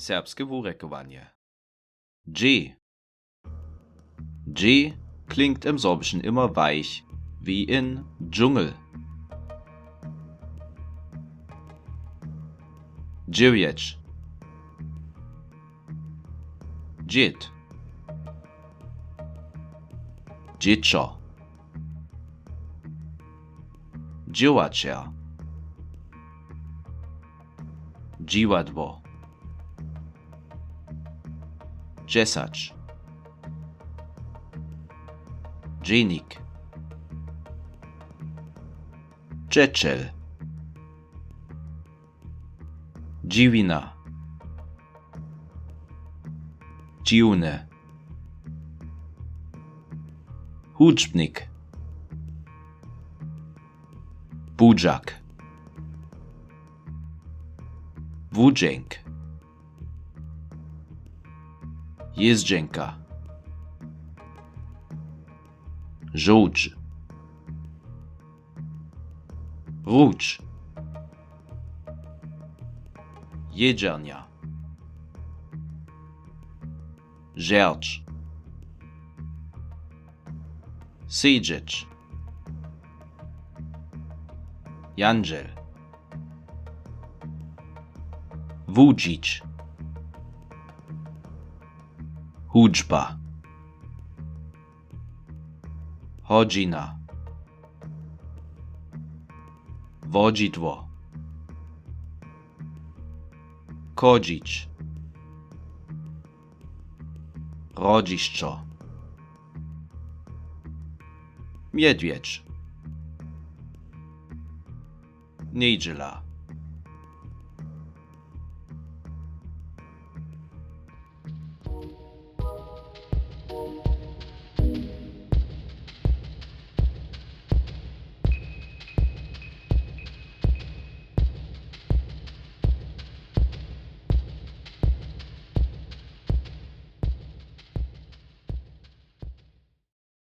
serbskie wurekowanie. G. G klingt im Sorbischen immer weich, wie in Dschungel. Dziewięć. Dzied. Dzieczo. Dziłacia. Dziwadło. Dziesacz. Dżenik. Czeczel. Dziwina. Dziwne. Hudżbnik. Budżak. Wódźenk. Jeździenka. Żółcz. Rócz. Jedziernia. Żercz. Siedzieć. Janżel. Wódzić. Hudżba. Hodzina. Wodzidło. Kodzić. Rodziszczo. Miedwiedź. Niedziela.